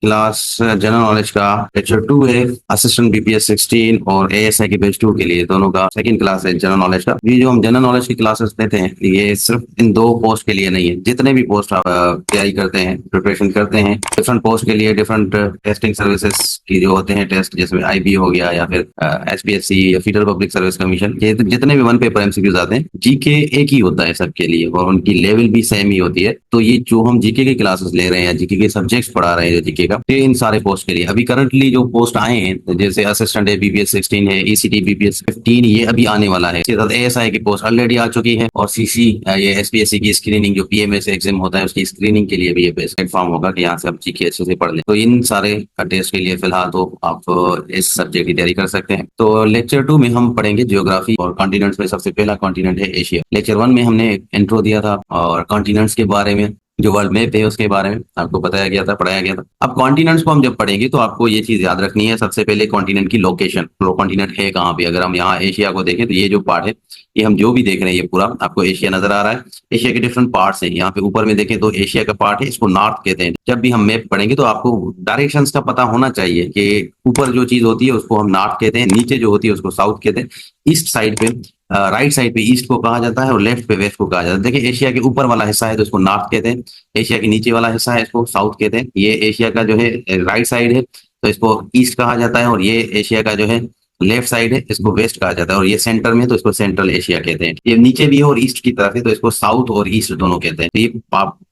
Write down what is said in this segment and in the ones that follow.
Class general knowledge का lecture 2 है। Assistant BPS 16 और एएसआई के बैच 2 के लिए दोनों का सेकंड क्लास है जनरल नॉलेज का। ये जो हम जनरल नॉलेज की क्लासेस लेते हैं ये सिर्फ इन दो पोस्ट के लिए नहीं है। जितने भी पोस्ट आप तैयारी करते हैं, प्रिपरेशन करते हैं डिफरेंट पोस्ट के लिए, डिफरेंट टेस्टिंग सर्विसेज की जो होते हैं टेस्ट, जैसे आईबी हो गया या फिर एसपीएससी या फेडरल पब्लिक सर्विस कमीशन, ये जितने भी वन पेपर एमसीक्यूज आते हैं, जीके एक ही होता है सबके लिए और उनकी लेवल भी सेम ही होती है। तो ये जो हम जीके की क्लासेस ले रहे हैं, जीके के सब्जेक्ट्स पढ़ा रहे हैं जीके का, ये इन सारे पोस्ट के लिए अभी करंटली जो पोस्ट आए हैं, जैसे असिस्टेंट है बीपीएस 16 है, ईसीटी बीपीएस 15 ये अभी आने वाला है। इसके साथ एएसआई की पोस्ट ऑलरेडी आ चुकी है और सीसी ये एसपीएससी की स्क्रीनिंग जो पीएमएस एग्जाम होता है उसकी स्क्रीनिंग के लिए भी ये प्लेटफॉर्म होगा कि यहाँ से आप जीके अच्छे से पढ़ लें। तो इन सारे टेस्ट के लिए फिलहाल तो आप इस सब्जेक्ट की तैयारी कर सकते हैं। तो लेक्चर 2 में हम पढ़ेंगे ज्योग्राफी और कॉन्टिनेंट्स में सबसे पहला कॉन्टिनेंट है एशिया। लेक्चर 1 में हमने इंट्रो दिया था और कॉन्टिनेंट्स के बारे में, जो वर्ल्ड मैप है उसके बारे में आपको बताया गया था, पढ़ाया गया था। अब कॉन्टिनेंट्स को हम जब पढ़ेंगे तो आपको ये चीज याद रखनी है, सबसे पहले कॉन्टिनेंट की लोकेशन, वो कॉन्टिनेंट है कहाँ पे। अगर हम यहाँ एशिया को देखें तो ये जो पार्ट है, ये हम जो भी देख रहे हैं ये पूरा आपको एशिया नजर आ रहा है। एशिया के डिफरेंट पार्ट्स हैं। यहाँ पे ऊपर में देखें तो एशिया का पार्ट है, इसको नॉर्थ कहते हैं। जब भी हम मैप पढ़ेंगे तो आपको डायरेक्शंस का पता होना चाहिए कि ऊपर जो चीज होती है उसको हम नॉर्थ कहते हैं, नीचे जो होती है उसको साउथ कहते हैं, ईस्ट साइड पे राइट साइड पे ईस्ट को कहा जाता है और लेफ्ट पे वेस्ट को कहा जाता है। देखिए एशिया के ऊपर वाला हिस्सा है तो इसको नॉर्थ कहते हैं, एशिया के नीचे वाला हिस्सा है इसको साउथ कहते हैं। ये एशिया का जो है राइट साइड है तो इसको ईस्ट कहा जाता है और ये एशिया का जो है लेफ्ट साइड है इसको वेस्ट कहा जाता है और ये सेंटर में तो इसको सेंट्रल एशिया कहते हैं। ये नीचे भी है और ईस्ट की तरफ है तो इसको साउथ और ईस्ट दोनों कहते हैं। तो ये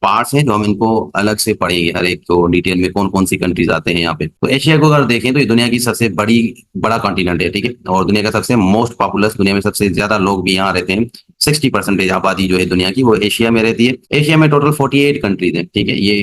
पार्ट्स हैं जो हम इनको अलग से पढ़ेंगे, हर एक को डिटेल में कौन कौन सी कंट्रीज आते हैं यहाँ पे। तो एशिया को अगर देखें तो ये दुनिया की सबसे बड़ा कॉन्टिनेंट है, ठीक है, और दुनिया का सबसे मोस्ट पॉपुलस, दुनिया में सबसे ज्यादा लोग भी यहाँ रहते हैं। 60% आबादी जो है दुनिया की वो एशिया में रहती है। एशिया में टोटल 48 कंट्रीज हैं, ठीक है। ये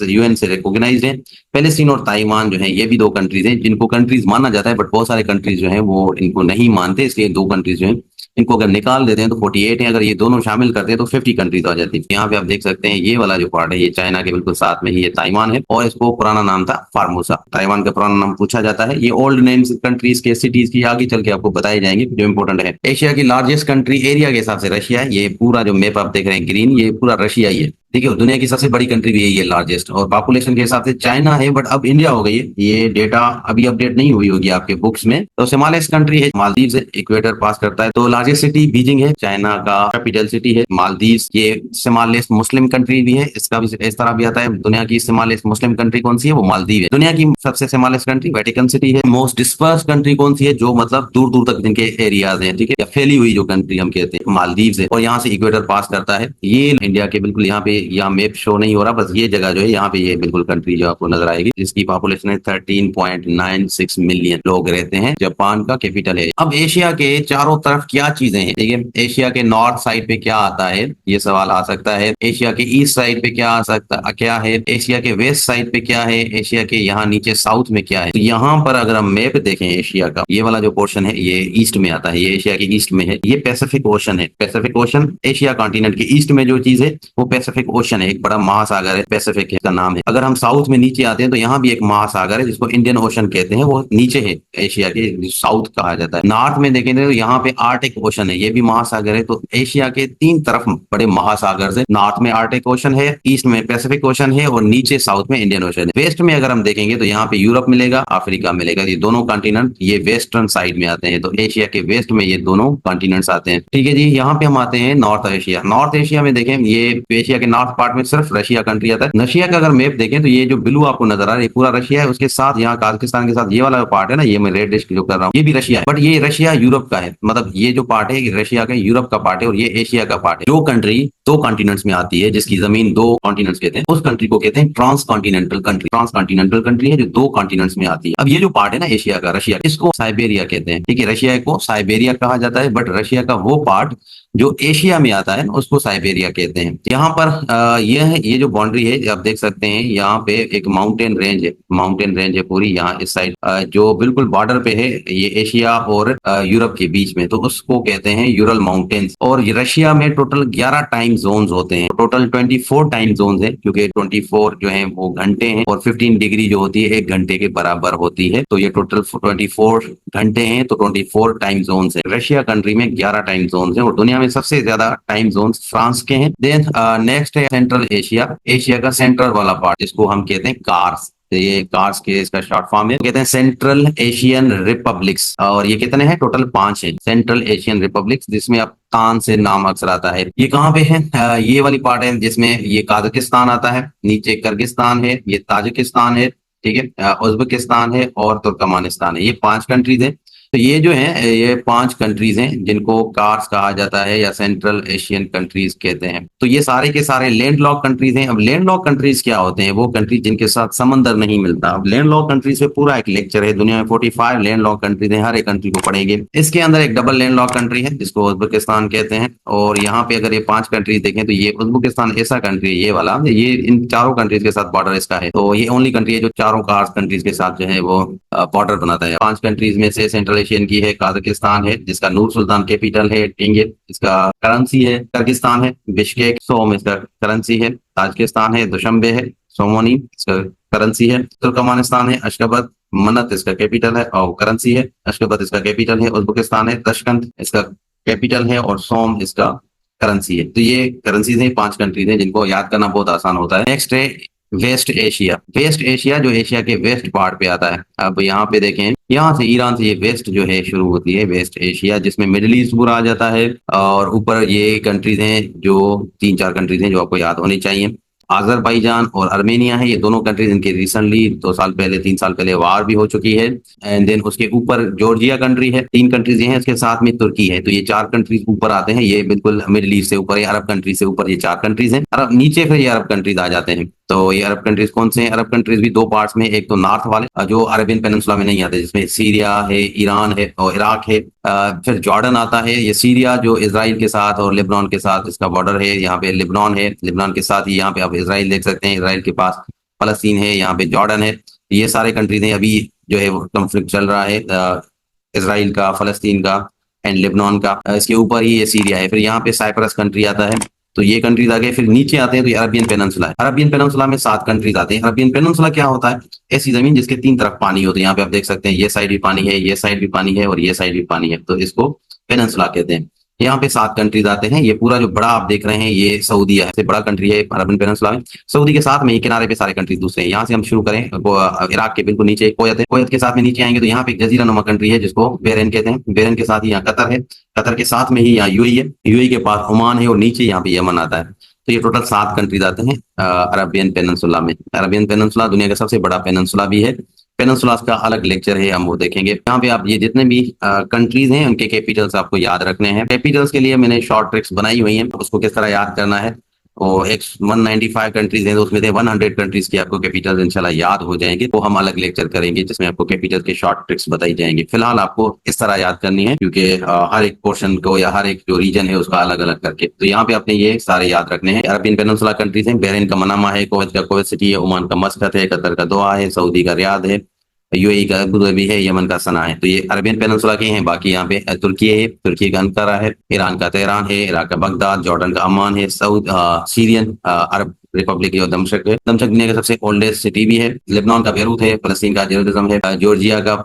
यूएन से रिकॉग्नाइज्ड है। पैलेस्टीन और ताइवान जो है ये भी दो कंट्रीज हैं जिनको कंट्रीज माना जाता है, बट बहुत सारे कंट्रीज जो है वो इनको नहीं मानते, इसलिए दो कंट्रीज जो है इनको अगर निकाल देते हैं तो 48 है। अगर ये दोनों शामिल करते हैं तो 50 कंट्रीज आ जाती है। यहाँ पे आप देख सकते हैं ये वाला जो पार्ट है ये चाइना के बिल्कुल साथ में ही ये ताइवान है और इसको पुराना नाम था फार्मोसा। ताइवान का पुराना नाम पूछा जाता है। ये ओल्ड नेम्स कंट्रीज के सिटीज की आगे चल के आपको बताए जाएंगे जो इंपोर्टेंट है। एशिया की लार्जेस्ट कंट्री एरिया के हिसाब से रशिया है। ये पूरा जो मैप आप देख रहे हैं ग्रीन, ये पूरा रशिया ही है, ठीक है। दुनिया की सबसे बड़ी कंट्री भी यही है लार्जेस्ट, और पॉपुलेशन के हिसाब से चाइना है बट अब इंडिया हो गई है। ये डेटा अभी अपडेट नहीं हुई होगी आपके बुक्स में। तो स्मॉलेस्ट कंट्री है मालदीव, इक्वेटर पास करता है। तो लार्जेस्ट सिटी बीजिंग है, चाइना का कैपिटल सिटी है मालदीव। ये स्मॉलेस्ट मुस्लिम कंट्री भी है, इसका भी इस तरह भी आता है। दुनिया की स्मॉलेस्ट मुस्लिम कंट्री कौन सी है, वो मालदीव है। दुनिया की सबसे स्मॉलेस्ट कंट्री वेटिकन सिटी है। मोस्ट डिस्पर्स कंट्री कौन सी है, जो मतलब दूर दूर तक जिनके एरियाज है, ठीक है, या फैली हुई जो कंट्री हम कहते हैं, मालदीव है। और यहाँ से इक्वेटर पास करता है। ये इंडिया के बिल्कुल यहाँ पे, यहाँ मैप शो नहीं हो रहा, बस ये जगह जो है यहाँ पे ये बिल्कुल कंट्री जो आपको नजर आएगी, जिसकी पॉपुलेशन है 13.96 मिलियन लोग रहते हैं। जापान का कैपिटल है। अब एशिया के चारों तरफ क्या चीजें हैं, ठीक है। एशिया के नॉर्थ साइड पे क्या आता है, ये सवाल आ सकता है। एशिया के ईस्ट साइड पे क्या आ सकता, क्या है। एशिया के वेस्ट साइड पे क्या है। एशिया के यहाँ नीचे साउथ में क्या है। तो यहाँ पर अगर हम मैप देखें एशिया का, ये वाला जो पोर्शन है ये ईस्ट में आता है, ये एशिया के ईस्ट में है। ये पैसिफिक ओशन है। पैसिफिक ओशन एशिया कॉन्टिनेंट के ईस्ट में जो चीज है वो पैसिफिक ओशन है, एक बड़ा महासागर है, पैसिफिक का नाम है। अगर हम साउथ में नीचे आते हैं तो यहाँ भी एक महासागर है जिसको इंडियन ओशन कहते हैं, वो नीचे है, एशिया के साउथ कहा जाता है। नॉर्थ में देखेंगे तो यहाँ पे आर्टिक ओशन है, ये भी महासागर है। तो एशिया के 3 तरफ बड़े महासागर है। नॉर्थ में आर्टिक ओशन है, ईस्ट में पैसिफिक ओशन है और नीचे साउथ में इंडियन ओशन है। वेस्ट में अगर हम देखेंगे तो यहाँ पे यूरोप मिलेगा, अफ्रीका मिलेगा। ये दोनों कॉन्टिनेंट ये वेस्टर्न साइड में आते हैं। तो एशिया के वेस्ट में ये दोनों कॉन्टिनेंट्स आते हैं, ठीक है जी। यहाँ पे हम आते हैं नॉर्थ एशिया। नॉर्थ एशिया में देखें, ये एशिया के नॉर्थ पार्ट में सिर्फ रशिया कंट्री आता है। रशिया का अगर मैप देखें तो ये जो ब्लू आपको नजर आ रहा है ये पूरा रशिया है। उसके साथ यहाँ काजाकिस्तान के साथ ये वाला पार्ट है ना, ये मैं रेड जो कर रहा हूँ, ये भी रशिया है। बट ये रशिया यूरोप का है, मतलब ये जो पार्ट है रशिया का यूरोप का पार्ट है और ये एशिया का पार्ट है। जो कंट्री 2 कॉन्टिनेंट्स में आती है, जिसकी जमीन 2 कॉन्टिनेंट्स कहते हैं, उस कंट्री को कहते हैं transcontinental country. Transcontinental country है जो 2 कॉन्टिनेंट्स में आती है। अब ये जो पार्ट है ना एशिया का, रशिया, इसको साइबेरिया कहते हैं, ठीक है। रशिया को साइबेरिया कहा जाता है, बट रशिया का वो पार्ट जो एशिया में आता है उसको साइबेरिया कहते हैं। यहाँ पर ये जो बाउंड्री है आप देख सकते हैं, यहाँ पे एक माउंटेन रेंज है, माउंटेन रेंज है पूरी यहाँ इस साइड, जो बिल्कुल बॉर्डर पे है, ये एशिया और यूरोप के बीच में, तो उसको कहते हैं यूरल माउंटेन्स। और रशिया में टोटल 11 टाइम जोन्स होते हैं। टोटल 24 टाइम जोन्स है, क्योंकि 24 जो है वो घंटे हैं और 15 डिग्री जो होती है 1 घंटे के बराबर होती है। तो ये टोटल 24 घंटे हैं, तो 24 टाइम जोन्स है। रशिया कंट्री में 11 टाइम जोन्स है और दुनिया में सबसे ज्यादा टाइम जोन्स फ्रांस के हैं। देन नेक्स्ट है सेंट्रल एशिया। एशिया का सेंट्रल वाला पार्ट, जिसको हम कहते हैं कार्स। तो ये कार्स के इसका शॉर्ट फॉर्म है, कहते हैं सेंट्रल एशियन रिपब्लिक्स, और ये कितने हैं, टोटल 5 हैं सेंट्रल एशियन रिपब्लिक्स, जिसमें अब तान से नाम अक्सर आता है। ये कहाँ पे है, ये वाली पार्ट है जिसमें ये काजाकिस्तान आता है, नीचे किर्गिस्तान है, ये ताजिकिस्तान है, ठीक है, उज्बेकिस्तान है और तुर्कमानिस्तान है। ये 5 कंट्रीज हैं। तो ये जो है ये 5 कंट्रीज हैं जिनको कार्स कहा जाता है या सेंट्रल एशियन कंट्रीज कहते हैं। तो ये सारे के सारे लैंड लॉक कंट्रीज हैं। अब लैंड लॉक कंट्रीज क्या होते हैं, वो कंट्रीज जिनके साथ समंदर नहीं मिलता। अब लैंड लॉक कंट्रीज पे पूरा एक लेक्चर है, दुनिया में 45 लैंड लॉक कंट्रीज हैं, हर एक कंट्री को पढ़ेंगे। इसके अंदर एक डबल लैंड लॉक कंट्री है जिसको उज्बेकिस्तान कहते हैं, और यहाँ पे अगर ये 5 कंट्रीज देखें तो ये उज्बेकिस्तान ऐसा कंट्री है, ये वाला, ये इन चारों कंट्रीज के साथ बॉर्डर इसका है। तो ये ओनली कंट्री है जो चारों कार्स कंट्रीज के साथ जो है वो बॉर्डर बनाता है। 5 कंट्रीज में से सेंट्रल एशियन की है काजाकिस्तान है, जिसका नूर सुल्तान कैपिटल है, टिंगिर इसका करेंसी है, किर्गिस्तान है, बिश्केक, सोम इसका करेंसी है, ताजिकिस्तान है, दुशंबे है, सोमोनी इसका करेंसी है, तुर्कमानिस्तान है, अशगाबत, मन्नत इसका कैपिटल है और करेंसी है, अशगाबत इसका कैपिटल है, उज्बेकिस्तान है, तशकंद इसका कैपिटल है और सोम इसका करेंसी है। तो ये करेंसीज हैं, 5 कंट्रीज हैं जिनको याद करना बहुत आसान होता है। नेक्स्ट है वेस्ट एशिया। वेस्ट एशिया जो एशिया के वेस्ट पार्ट पे आता है। अब यहाँ पे देखें, यहाँ से ईरान से ये वेस्ट जो है शुरू होती है, वेस्ट एशिया, जिसमें मिडिल ईस्ट पूरा आ जाता है। और ऊपर ये कंट्रीज हैं जो 3-4 कंट्रीज हैं जो आपको याद होनी चाहिए। अजरबैजान और अर्मेनिया है, ये दोनों कंट्रीज इनके रिसेंटली 2 साल पहले 3 साल पहले वार भी हो चुकी है। एंड देन उसके ऊपर जॉर्जिया कंट्री है, 3 कंट्रीज ये हैं, इसके साथ में तुर्की है। तो ये 4 कंट्रीज ऊपर आते हैं, ये बिल्कुल मिडिल ईस्ट से ऊपर, ये अरब कंट्रीज से ऊपर ये 4 कंट्रीज हैं। अरब नीचे फिर ये अरब कंट्रीज आ जाते हैं। तो ये अरब कंट्रीज कौन से हैं, अरब कंट्रीज भी 2 पार्ट्स में, एक तो नॉर्थ वाले जो अरेबियन पेनिनसुला में नहीं आते, जिसमें सीरिया है, ईरान है और इराक है। फिर जॉर्डन आता है, ये सीरिया जो इजराइल के साथ और लेबनान के साथ इसका बॉर्डर है। यहाँ पे लेबनान है, लेबनान के साथ ही यहाँ पे आप इजराइल देख सकते हैं, इजराइल के पास फलस्तीन है, यहाँ पे जॉर्डन है। ये सारे कंट्रीज हैं। अभी जो है वो कॉन्फ्लिक्ट चल रहा है इजराइल का, फलस्तीन का एंड लेबनान का। इसके ऊपर ही ये सीरिया है। फिर यहाँ पे साइप्रस कंट्री आता है। तो ये कंट्रीज आ गए। फिर नीचे आते हैं तो ये अरबियन पेनिनसुला है। अरबियन पेनिनसुला में 7 कंट्रीज आते हैं। अरबियन पेनिनसुला क्या होता है, ऐसी जमीन जिसके 3 तरफ पानी होते हैं। यहाँ पे आप देख सकते हैं, ये साइड भी पानी है, ये साइड भी पानी है और ये साइड भी पानी है, तो इसको पेनिनसुला कहते हैं। यहाँ पे 7 कंट्रीज आते हैं। ये पूरा जो बड़ा आप देख रहे हैं ये सऊदीया है, सबसे बड़ा कंट्री है अरबियन पेनिनसुला में। सऊदी के साथ में ये किनारे पे सारे कंट्रीज दूसरे हैं। यहाँ से हम शुरू करें, इराक के बिल्कुल नीचे कोयत है, कोयत के साथ में नीचे आएंगे तो यहाँ पे एक जजीरा नुमा कंट्री है जिसको बहरीन कहते हैं। बहरीन के साथ ही यहाँ कतर है, कतर के साथ में ही यहाँ यूएई है, यूएई के पास ओमान है और नीचे यहाँ पे यमन आता है। तो ये टोटल 7 कंट्रीज आते हैं अरबियन पेनिनसुला में। अरबियन पेनिनसुला दुनिया का सबसे बड़ा पेनिनसुला भी है। पेनिनसुलास का अलग लेक्चर है, हम वो देखेंगे। यहाँ पे आप ये जितने भी कंट्रीज हैं उनके कैपिटल्स आपको याद रखने हैं। कैपिटल्स के लिए मैंने शॉर्ट ट्रिक्स बनाई हुई हैं, उसको किस तरह याद करना है। और 195 कंट्रीज हैं तो उसमें से 100 कंट्रीज की आपको कैपिटल्स इंशाल्लाह याद हो जाएंगे। वो हम अलग लेक्चर करेंगे जिसमें आपको कैपिटल के शॉर्ट ट्रिक्स बताई जाएंगे। फिलहाल आपको इस तरह याद करनी है क्योंकि हर एक पोर्शन को या हर एक जो रीजन है उसका अलग अलग करके, तो यहाँ पे आपने ये सारे याद रखने हैं। अरबियन पेनिनसुला कंट्रीज हैं, बहरीन का मनामा है, कुवैत का कुवैत सिटी है, ओमान का मस्कत है, कतर का दोहा है, सऊदी का रियाद है, यूएई का अबू धाबी है, यमन का सना है। तो ये अरबियन पेनिनसुला के हैं। बाकी यहाँ पे तुर्की है, तुर्की का अंकारा है, ईरान का तेहरान है, इराक का बगदाद, जॉर्डन का अमान है, सीरियन अरब रिपब्लिक है, दमशक है। दमशक दुनिया का सबसे ओल्डेस्ट सिटी भी है। लेबनान का बेरूत है, फलस्तीन का जेरूसलम है, जॉर्जिया का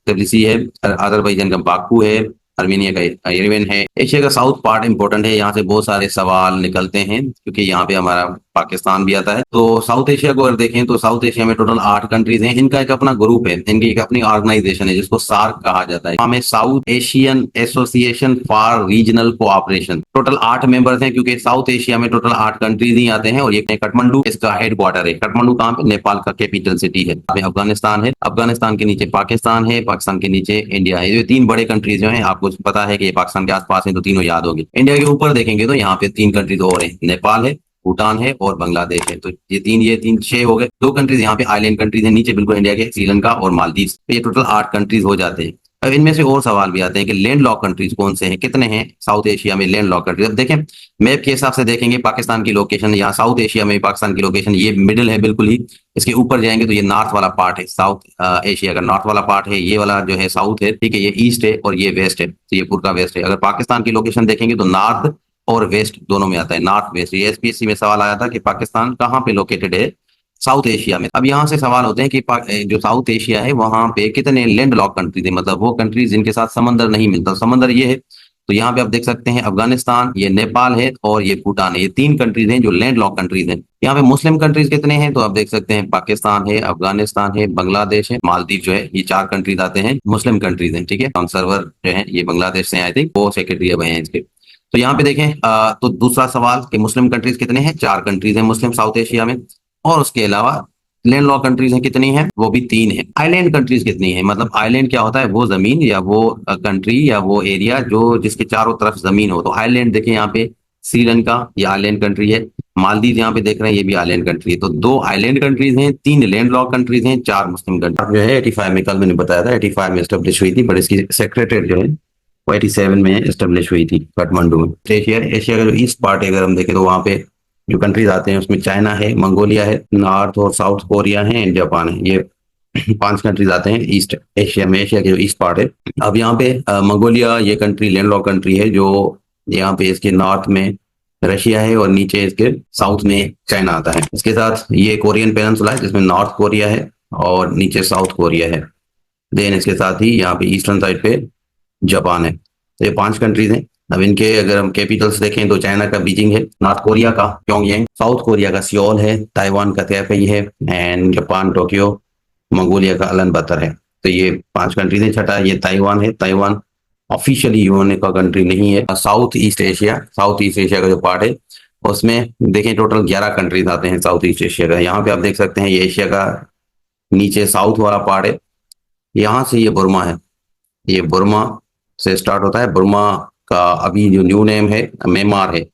तबिलिसी है, अजरबैजान का बाकू है, अर्मेनिया का येरेवन है। एशिया का साउथ पार्ट इंपॉर्टेंट है, यहाँ से बहुत सारे सवाल निकलते हैं क्योंकि यहाँ पे हमारा पाकिस्तान भी आता है। तो साउथ एशिया को अगर देखें तो साउथ एशिया में टोटल 8 कंट्रीज हैं। इनका एक अपना ग्रुप है, इनकी एक अपनी ऑर्गेनाइजेशन है जिसको सार्क कहा जाता है। हमें south Asian association for regional cooperation. Total 8 members हैं क्योंकि साउथ एशिया में टोटल 8 कंट्रीज ही आते हैं और ये काठमांडू इसका हेडक्वार्टर है। काठमांडू कहाँ पे, नेपाल का कैपिटल सिटी है। अफगानिस्तान है, अफगानिस्तान के नीचे पाकिस्तान है, पाकिस्तान के नीचे इंडिया है। ये 3 बड़े कंट्रीज जो है, आपको पता है कि ये पाकिस्तान के आसपास है तो तीनों याद होगी। इंडिया के ऊपर देखेंगे तो यहाँ पे 3 कंट्रीज और हैं, नेपाल है, भूटान है और बांग्लादेश है। तो ये 6 हो गए। 2 कंट्रीज यहाँ पे आइलैंड कंट्रीज हैं नीचे बिल्कुल इंडिया के, श्रीलंका और मालदीव। तो ये टोटल 8 कंट्रीज हो जाते हैं। अब इनमें से और सवाल भी आते हैं कि लैंड लॉक कंट्रीज कौन से हैं, कितने हैं साउथ एशिया में लैंड लॉक कंट्रीज। अब देखें मैप के हिसाब से देखेंगे पाकिस्तान की लोकेशन, यहाँ साउथ एशिया में पाकिस्तान की लोकेशन ये मिडिल है बिल्कुल ही। इसके ऊपर जाएंगे तो ये नॉर्थ वाला पार्ट है, साउथ एशिया का नॉर्थ वाला पार्ट है। ये वाला जो है साउथ है, ठीक है, ये ईस्ट है और ये वेस्ट है, तो ये पूरा वेस्ट है। अगर पाकिस्तान की लोकेशन देखेंगे तो नॉर्थ और वेस्ट दोनों में आता है, नॉर्थ वेस्ट। ये एसपीएससी में सवाल आया था कि पाकिस्तान कहाँ पे लोकेटेड है साउथ एशिया में। अब यहाँ से सवाल होते हैं कि जो साउथ एशिया है वहां पे कितने लैंड लॉक कंट्रीज है, मतलब वो कंट्रीज जिनके साथ समंदर नहीं मिलता। समंदर ये है तो यहाँ पे आप देख सकते हैं अफगानिस्तान, ये नेपाल है और ये भूटान है। ये 3 कंट्रीज हैं जो लैंड लॉक कंट्रीज हैं। यहाँ पे मुस्लिम कंट्रीज कितने हैं तो आप देख सकते हैं पाकिस्तान है, अफगानिस्तान है, बांग्लादेश है, मालदीव जो है, ये 4 कंट्रीज आते हैं, मुस्लिम कंट्रीज हैं। ठीक है, सर्वर जो है ये बांग्लादेश से आई थिंक वो सेक्रेटरी अब हैं इसके। तो यहाँ पे देखें तो दूसरा सवाल कि मुस्लिम कंट्रीज कितने हैं, 4 कंट्रीज हैं मुस्लिम साउथ एशिया में, और उसके अलावा लैंड लॉक कंट्रीज हैं कितनी हैं, वो भी 3 है। आइलैंड कंट्रीज कितनी है, मतलब आइलैंड क्या होता है, वो जमीन या वो कंट्री या वो एरिया जो जिसके चारों तरफ जमीन हो। तो आइलैंड देखें यहाँ पे श्रीलंका, ये आइलैंड कंट्री है। मालदीव यहाँ पे देख रहे हैं, ये भी आइलैंड कंट्री है। तो 2 आइलैंड कंट्रीज हैं, 3 लैंड लॉक कंट्रीज हैं, 4 मुस्लिम कंट्री जो है 85 में, कल मैंने बताया था 85 में एस्टेब्लिश हुई थी, पर इसकी सेक्रेटरी जो है वो 87 में एस्टेब्लिश हुई थी काठमांडू में। एशिया एशिया का जो ईस्ट पार्ट है अगर हम देखें तो वहाँ पे जो कंट्रीज आते हैं उसमें चाइना है, मंगोलिया है, नॉर्थ और साउथ कोरिया है एंड जापान है। ये 5 कंट्रीज आते हैं ईस्ट एशिया में, एशिया के जो ईस्ट पार्ट है। अब यहाँ पे मंगोलिया ये कंट्री लैंड लॉक कंट्री है, जो यहाँ पे इसके नॉर्थ में रशिया है और नीचे इसके साउथ में चाइना आता है। इसके साथ ये कोरियन पेनिनसुला है जिसमें नॉर्थ कोरिया है और नीचे साउथ कोरिया है। देन इसके साथ ही यहाँ पे ईस्टर्न साइड पे जापान है। तो ये 5 कंट्रीज हैं। अब इनके अगर हम कैपिटल्स देखें तो चाइना का बीजिंग है, नॉर्थ कोरिया का प्योंगयांग, साउथ कोरिया का सियोल है, ताइवान का तैपई है एंड जापान टोक्यो, मंगोलिया का उलानबातर है। तो ये 5 कंट्रीज हैं। छठा ये ताइवान है। ताइवान ऑफिशियली यूएन का कंट्री नहीं है। साउथ ईस्ट एशिया का जो पार्ट है उसमें देखें टोटल 11 कंट्रीज आते हैं साउथ ईस्ट एशिया का। यहाँ पे आप देख सकते हैं ये एशिया का नीचे साउथ वाला पार्ट है, यहाँ से ये बुर्मा है, ये बुर्मा से स्टार्ट होता है। बुर्मा का अभी जो न्यू नेम है म्यांमार है।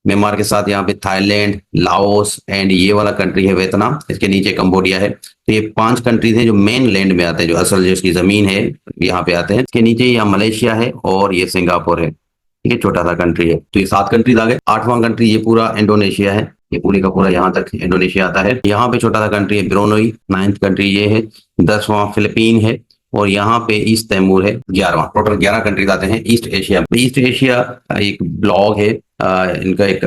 म्यांमार के साथ यहाँ पे थाईलैंड, लाओस एंड ये वाला कंट्री है वियतनाम, इसके नीचे कंबोडिया है। तो ये 5 कंट्रीज हैं जो मेन लैंड में आते हैं, जो असल जो इसकी जमीन है यहाँ पे आते हैं। इसके नीचे यहाँ मलेशिया है और ये सिंगापुर है। ठीक है, छोटा सा कंट्री है। तो ये 7 कंट्रीज आ गए। 8वां कंट्री ये पूरा इंडोनेशिया है, ये पूरी का पूरा यहाँ तक इंडोनेशिया आता है। यहाँ पे छोटा सा कंट्री है ब्रुनेई। 9th कंट्री ये है। 10वां फिलीपीन है और यहाँ पे ईस्ट तैमूर है 11वां। टोटल 11 कंट्रीज आते हैं ईस्ट एशिया। ईस्ट एशिया एक ब्लॉग है, इनका एक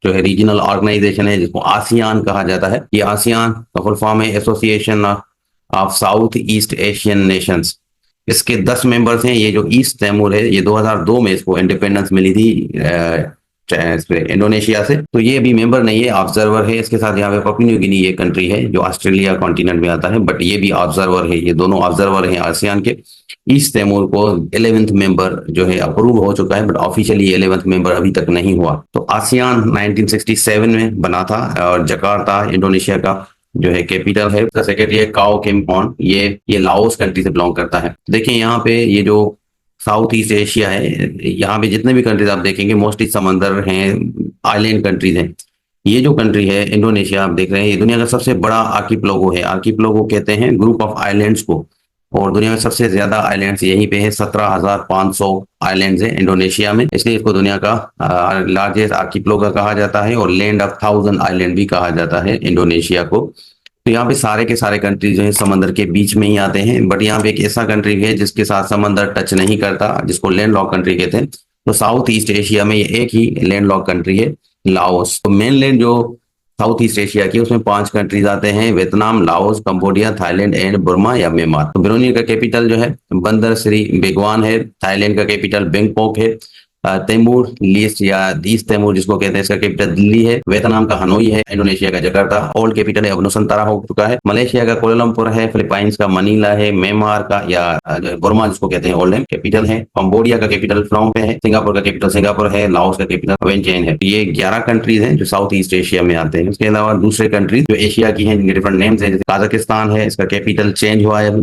जो है रीजनल ऑर्गेनाइजेशन है जिसको आसियान कहा जाता है। ये आसियान का फुल फॉर्म है association of south east Asian Nations. इसके 10 मेंबर्स हैं। ये जो ईस्ट तैमूर है ये 2002 में इसको इंडिपेंडेंस मिली थी इंडोनेशिया से। तो ये अभी मेंबर नहीं है, ऑब्जर्वर है। इसके साथ यहाँ पे पापुआ न्यू गिनी ये कंट्री है जो ऑस्ट्रेलिया कॉन्टिनेंट में आता है, बट ये भी ऑब्जर्वर है। ये दोनों ऑब्जर्वर हैं आसियान के। ईस्ट तैमूर को 11th मेंबर जो है अप्रूव हो चुका है, बट ऑफिशियली 11th मेंबर अभी तक नहीं हुआ। तो आसियान 1967 में बना था और जकार्ता इंडोनेशिया का जो है कैपिटल है। सेक्रेटरी है काओ किम ऑन, ये लाओस कंट्री से बिलोंग करता है। देखिए यहाँ पे ये जो साउथ ईस्ट एशिया है, यहाँ पे जितने भी कंट्रीज आप देखेंगे मोस्टली समंदर हैं, आइलैंड कंट्रीज हैं। ये जो कंट्री है इंडोनेशिया आप देख रहे हैं, ये दुनिया का सबसे बड़ा आर्किपेलागो है। आर्किपेलागो कहते हैं ग्रुप ऑफ आइलैंड्स को, और दुनिया में सबसे ज्यादा आइलैंड्स यहीं पे है। 17,500 आइलैंड्स हैं इंडोनेशिया में, इसलिए इसको दुनिया का लार्जेस्ट आर्किपेलागो कहा जाता है और लैंड ऑफ 1000 आइलैंड भी कहा जाता है इंडोनेशिया को। तो यहाँ पे सारे के सारे कंट्री जो है समंदर के बीच में ही आते हैं, बट यहाँ पे एक ऐसा कंट्री है जिसके साथ समंदर टच नहीं करता, जिसको लैंड लॉक कंट्री कहते हैं। तो साउथ ईस्ट एशिया में ये एक ही लैंड लॉक कंट्री है, लाओस। तो मेन लैंड जो साउथ ईस्ट एशिया की उसमें 5 कंट्रीज आते हैं, Vietnam, Laos, Cambodia, Thailand and Burma या म्यांमार। तो ब्रुनेई का कैपिटल जो है बंदर श्री बेगवान है। थाईलैंड का कैपिटल बैंकॉक है। तैमूर लीस्ट या ईस्ट तैमूर जिसको कहते हैं, इसका कैपिटल दिल्ली है। वियतनाम का हनोई है। इंडोनेशिया का जकार्ता ओल्ड कैपिटल है, अब नुसंतारा हो चुका है। मलेशिया का कोलमपुर है। फिलीपाइंस का मनीला है। म्यांमार का या बुर्मा जिसको कहते हैं ओल्ड नेम कैपिटल है। कंबोडिया का कैपिटल फ्नोम पे है। सिंगापुर का कैपिटल सिंगापुर है। लाओस का कैपिटल वियतनाम है। ये 11 कंट्रीज हैं जो साउथ ईस्ट एशिया में आते हैं। उसके अलावा दूसरे कंट्रीज जो एशिया की हैं जिनके डिफरेंट नेम्स हैं, जैसे काजाकिस्तान है, इसका कैपिटल चेंज हुआ है,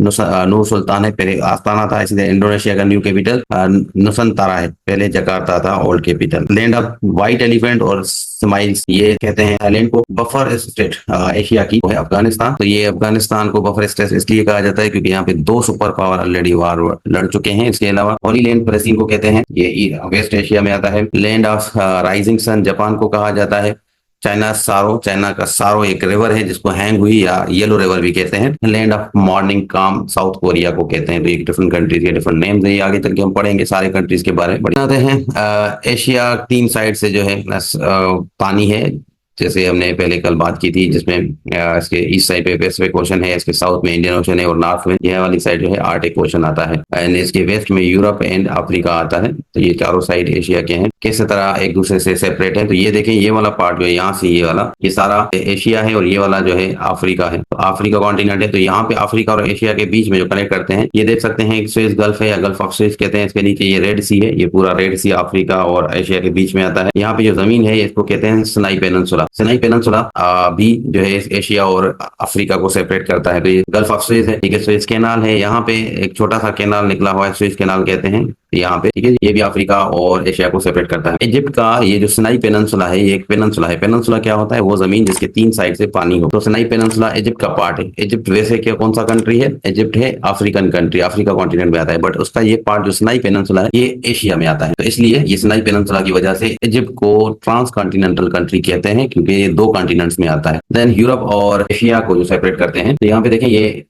नूर सुल्तान है, पहले आस्ताना था। इसलिए इंडोनेशिया का न्यू कैपिटल नुसंतारा है, पहले जकार्ता था old capital. Land of white elephant और स्माइल्स, ये कहते हैं थाईलैंड को। बफर स्टेट एशिया की वो है अफगानिस्तान। तो ये अफगानिस्तान को बफर स्टेट इसलिए कहा जाता है क्योंकि यहाँ पे 2 सुपर पावर ऑलरेडी वार लड़ चुके हैं। इसके अलावा होली लैंड फलस्तीन को कहते हैं, ये वेस्ट एशिया में आता है। Land of rising sun Japan को कहा जाता है। चाइना का सारो एक रिवर है जिसको हैंग हुई या येलो रिवर भी कहते हैं। लैंड ऑफ मॉर्निंग काम साउथ कोरिया को कहते हैं। तो एक डिफरेंट कंट्रीज के डिफरेंट नेम्स है। आगे चल के हम पढ़ेंगे सारे कंट्रीज के बारे में। बढ़िया हैं। एशिया 3 साइड से जो है पानी है, जैसे हमने पहले कल बात की थी, जिसमें इसके ईस्ट साइड पे पैसिफिक ओशन है, इसके साउथ में इंडियन ओशन है और नॉर्थ में यह वाली साइड जो है आर्टिक ओशन आता है, एंड इसके वेस्ट में यूरोप एंड अफ्रीका आता है। तो ये चारों साइड एशिया के हैं। किस तरह एक दूसरे से सेपरेट है, तो ये देखें, ये वाला पार्ट जो है यहाँ से ये वाला, ये सारा एशिया है और ये वाला जो है अफ्रीका है। तो अफ्रीका कॉन्टिनेंट है, तो यहाँ पे अफ्रीका और एशिया के बीच में जो कनेक्ट करते हैं, ये देख सकते हैं, एक स्वेज गल्फ है या गल्फ ऑफ स्वेज कहते हैं। इसके नीचे ये रेड सी है, ये पूरा रेड सी अफ्रीका और एशिया के बीच में आता है। यहाँ पे जो जमीन है इसको कहते हैं सिनाई पेनिनसुला। सिनाई पेनिनसुला भी जो है एशिया और अफ्रीका को सेपरेट करता है। तो ये गल्फ ऑफ स्वेज है, ठीक है। स्वेज कैनाल है, यहाँ पे एक छोटा सा कैनाल निकला हुआ है, स्वेज कैनाल कहते हैं यहाँ पे, ठीक है। ये भी अफ्रीका और एशिया को सेपरेट करता है। इजिप्ट का ये जो सिनाई पेनिनसुला है, ये एक पेनिनसुला है। पेनिनसुला क्या होता है, वो जमीन जिसके 3 साइड से पानी हो। तो सिनाई पेनिनसुला इजिप्ट का पार्ट है। इजिप्ट वैसे क्या कौन सा कंट्री है, इजिप्ट है अफ्रीकन कंट्री, अफ्रीका कॉन्टिनेंट में आता है, बट उसका ये पार्ट जो सिनाई पेनिनसुला है ये एशिया में आता है। तो इसलिए ये सिनाई पेनिनसुला की वजह से इजिप्ट को ट्रांस कॉन्टिनेंटल कंट्री कहते हैं, क्योंकि ये 2 कॉन्टिनेंट्स में आता है। देन यूरोप और एशिया को जो सेपरेट करते हैं, तो यहाँ पे देखें, ये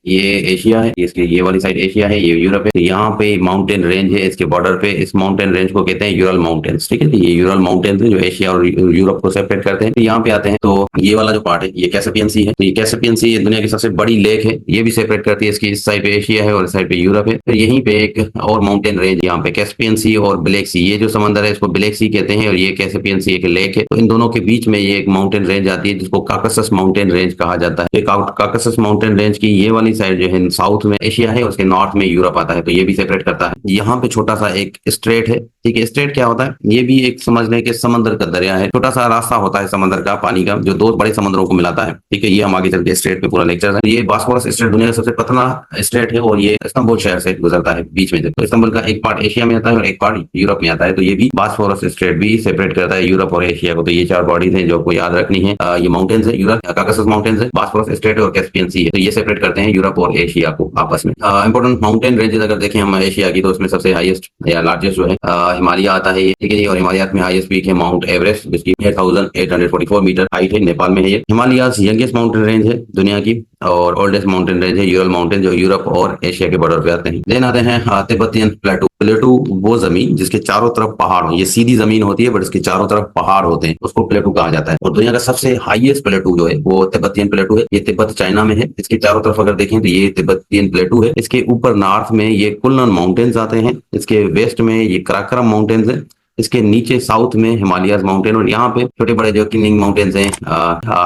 एशिया है, इसके ये वाली साइड एशिया है, ये यूरोप है। तो यहाँ पे माउंटेन रेंज है, इसके बॉर्डर पे इस माउंटेन रेंज को कहते हैं यूरल माउंटेन्स, ठीक है। ये यूरल माउंटेन्स है जो एशिया और यूरोप को सेपरेट करते हैं। तो यहाँ पे आते हैं, तो ये वाला जो पार्ट है ये कैस्पियन सी है। तो ये कैस्पियन सी दुनिया की सबसे बड़ी लेक है, ये भी सेपरेट करती है। इसकी इस साइड पे एशिया है और इस साइड पे यूरोप है। फिर यहीं पे एक और माउंटेन रेंज यहाँ पे कैस्पियन सी और ब्लैक सी, ये जो समंदर है इसको ब्लैक सी कहते हैं और ये कैस्पियन सी एक लेक है। तो इन दोनों के बीच में ये एक माउंटेन रेंज आती है जिसको काकसस माउंटेन रेंज कहा जाता है। काकसस माउंटेन रेंज की ये वाली साइड जो है साउथ में एशिया है, उसके नॉर्थ में यूरोप आता है, तो ये भी सेपरेट करता है। यहाँ पे छोटा सा एक स्ट्रेट है, ठीक है। स्ट्रेट क्या होता है, ये भी एक समझ लें कि समंदर का दरिया है, छोटा सा रास्ता होता है समंदर का पानी का जो 2 बड़े समंदरों को मिलाता है, ठीक है। ये हम आगे चल के स्ट्रेट पे पूरा लेक्चर है। ये बॉस्फोरस स्ट्रेट दुनिया का सबसे पतला स्ट्रेट है और ये इस्तांबुल शहर से गुजरता है बीच में से। तो इस्तांबुल का एक पार्ट एशिया में आता है और एक पार्ट यूरोप में आता है। तो ये भी बॉस्फोरस स्ट्रेट भी सेपरेट करता है यूरोप और एशिया को। तो ये 4 बॉडीज हैं जो आपको याद रखनी है। ये माउंटेन्स है, यूरोप काकसस माउंटेन्स है, बॉस्फोरस स्ट्रेट और कैस्पियन सी है। तो ये सेपरेट करते हैं यूरोप और एशिया को आपस में। इंपॉर्टेंट माउंटेन रेंजेस अगर देखें हम एशिया की, तो उसमें सबसे हाईएस्ट या लार्जेस्ट जो है हिमालय आता है, ठीक है। और हिमालय में हाईएस्ट पीक है माउंट एवरेस्ट, जिसकी 8844 मीटर हाइट है, नेपाल में है ये। हिमालयाज यंगेस्ट माउंटेन रेंज है दुनिया की और ओल्डेस्ट माउंटेन रेंज है यूरल माउंटेन, जो यूरोप और एशिया के बॉर्डर पे आते हैं। देन आते हैं तिब्बतियन प्लेटू। प्लेटू वो जमीन जिसके चारों तरफ पहाड़ हो, ये सीधी जमीन होती है बट इसके चारों तरफ पहाड़ होते हैं, उसको प्लेटू कहा जाता है। और दुनिया का सबसे हाईएस्ट प्लेटू जो है वो तिब्बतियन प्लेटू है। ये तिब्बत चाइना में है। इसके चारों तरफ अगर देखें तो ये तिब्बतियन प्लेटू है। इसके ऊपर नॉर्थ में ये कुल्लन माउंटेन्स आते हैं, इसके वेस्ट में ये कराकरम माउंटेन्स है, इसके नीचे साउथ में हिमालयाज माउंटेन, और यहाँ पे छोटे बड़े जो किनिंग माउंटेन्स हैं,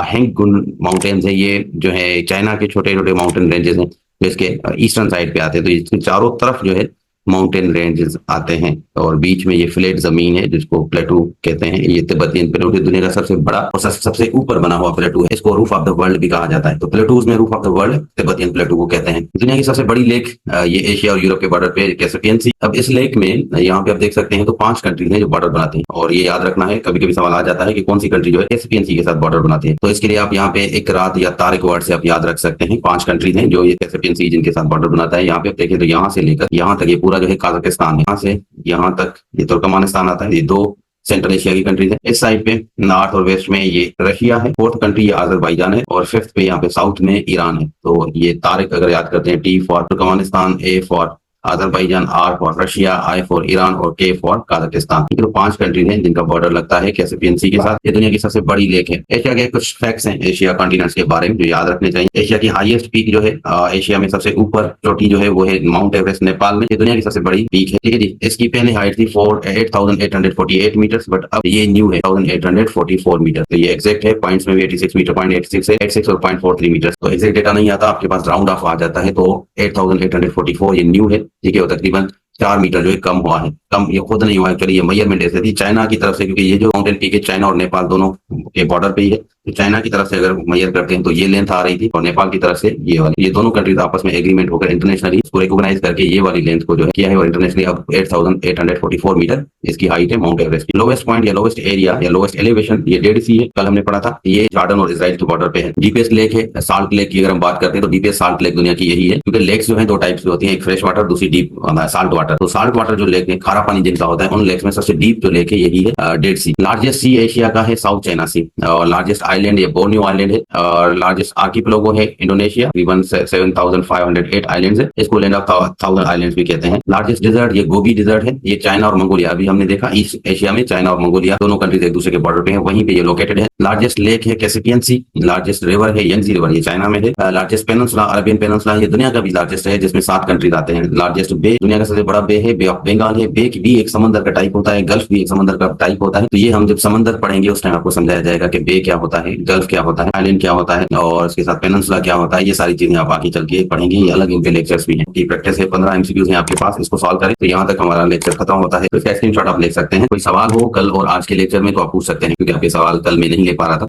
हेंगगुन माउंटेन्स है, ये जो है चाइना के छोटे छोटे माउंटेन रेंजेस हैं जो इसके ईस्टर्न साइड पे आते हैं। तो इसके चारों तरफ जो है माउंटेन रेंजेस आते हैं और बीच में ये फ्लैट जमीन है जिसको प्लेटू कहते हैं। ये तिब्बतियन प्लेटू दुनिया का सबसे बड़ा और सबसे ऊपर बना हुआ प्लेटू है। इसको रूफ ऑफ द वर्ल्ड भी कहा जाता है। तो प्लेटूज में roof of the world Tibetan प्लेटू को कहते हैं। दुनिया की सबसे बड़ी लेक ये एशिया और यूरोप के बॉर्डर पे कैस्पियन सी। अब इस लेक में यहाँ पे आप देख सकते हैं तो 5 कंट्रीज हैं जो बॉर्डर बनाते हैं, और ये याद रखना है, कभी कभी सवाल आ जाता है कि कौन सी कंट्री जो है कैस्पियन सी के साथ बॉर्डर बनाती है। तो इसके लिए आप यहाँ पे एक रात या तारिक वर्ड से आप याद रख सकते हैं। 5 कंट्रीज हैं जो ये कैस्पियन सी जिनके साथ बॉर्डर बनाता है। यहाँ पे आप देखें तो यहाँ से लेकर यहाँ तक ये पूरा जो है काजाकिस्तान, यहाँ से यहाँ तक ये तुर्कमानिस्तान आता है। ये 2 सेंट्रल एशिया की कंट्रीज है। इस साइड पे नॉर्थ और वेस्ट में ये रशिया है, 4th कंट्री ये अजरबैजान है, और 5th पे यहाँ पे साउथ में ईरान है। तो ये तारिक अगर याद करते हैं, T for Turkmenistan, A for Azerbaijan, R for Russia, I for Iran और K फॉर काजाकिस्तान। तो 5 कंट्रीज हैं जिनका बॉर्डर लगता है कैस्पियन सी के साथ। ये दुनिया की सबसे बड़ी लेक है। एशिया के कुछ फैक्ट्स हैं एशिया कॉन्टिनेंट्स के बारे में जो याद रखने चाहिए। एशिया की हाईएस्ट पीक जो है एशिया में सबसे ऊपर चोटी जो है वो है माउंट एवरेस्ट नेपाल में। ये दुनिया की सबसे बड़ी पीक है, ठीक है जी। इसकी पहले हाइट थी 8848 मीटर, बट अब ये न्यू है 1844 मीटर। तो ये एक्जैक्ट है, पॉइंट्स में भी 86 मीटर, 0.86 है, 86 और 0.43 मीटर। तो एक्जैक्ट डेटा नहीं आता, आपके पास राउंड ऑफ आ जाता है। तो 8844 ये न्यू है, ठीक है। तकरीबन 4 मीटर जो है कम हुआ है। कम ये खुद नहीं हुआ है, एक्चुअली ये मेजरमेंट ऐसे थी चाइना की तरफ से, क्योंकि ये जो माउंटेन पीक है चाइना और नेपाल दोनों के बॉर्डर पे ही है। तो चाइना की तरफ से अगर मेजर करते हैं तो ये लेंथ आ रही थी, और नेपाल की तरफ से ये वाली, ये दोनों कंट्रीज आपस में एग्रीमेंट होकर इंटरनेशनली इसको रिकॉग्नाइज करके ये वाली लेंथ को जो है किया है, और इंटरनेशनली अब 8844 मीटर इसकी हाइट है माउंट एवरेस्ट की। लोवेस्ट पॉइंट या लोवेस्ट एरिया या लोवेस्ट एलिवेशन ये डेड सी है, कल हमने पढ़ा था। ये जॉर्डन और इजराइल के बॉर्डर पे है। डीपेस्ट लेक है साल्ट लेक की, अगर हम बात करते हैं तो डीपेस्ट साल्ट लेक दुनिया की यही है, क्योंकि लेक्स जो है 2 टाइप्स की होती है, एक फ्रेश वाटर, दूसरी डीप साल्ट वाटर। वाटर। तो साल्ट वाटर जो लेक है, खारा पानी जिनका होता है, उन लेक्स में सबसे डीप जो लेक है यही है डेड सी। लार्जेस्ट सी एशिया का है साउथ चाइना सी, और लार्जेस्ट आइलैंड ये बोर्नियो आइलैंड है, और लार्जेस्ट आर्किपेलागो है इंडोनेशिया, तकरीबन 7508 आइलैंड्स है। इसको लैंड ऑफ 1000 आइलैंड्स भी कहते हैं। लार्जेस्ट डिजर्ट ये गोबी डिजर्ट है, ये चाइना और मंगोलिया, अभी हमने देखा ईस्ट एशिया में चाइना और मंगोलिया दोनों कंट्रीज एक दूसरे के बॉर्डर पे है, वहीं पे ये लोकेटेड है। लार्जेस्ट लेक है कैस्पियन सी। लार्जेस्ट रिवर है यंगजी रिवर, ये चाइना में है। लार्जेस्ट पेनिनसुला अरबियन पेनिनसुला, ये दुनिया का भी लार्जेस्ट है, जिसमें 7 कंट्रीज आते हैं। लार्जेस्ट बे, दुनिया का सबसे बड़ा बे है बे ऑफ बंगाल है। बे भी एक समंदर का टाइप होता है, गल्फ भी एक समंदर का टाइप होता है। तो ये हम जब समंदर पढ़ेंगे उस टाइम आपको समझाया जाएगा कि बे क्या होता है, गल्फ क्या होता है, आइलैंड क्या होता है, और उसके साथ पेनिनसुला क्या होता है। ये सारी चीजें आप आगे चल के पढ़ेंगे, ये अलग इनके लेक्चर्स भी हैं। की प्रैक्टिस है, 15 एमसीक्यूज हैं आपके पास, इसको सॉल्व करें तो यहाँ तक हमारा लेक्चर खत्म होता है। तो इसका स्क्रीनशॉट आप ले सकते हैं। कोई सवाल हो कल और आज के लेक्चर में तो आप पूछ सकते हैं, क्योंकि आपके सवाल कल में नहीं ले पा रहा था।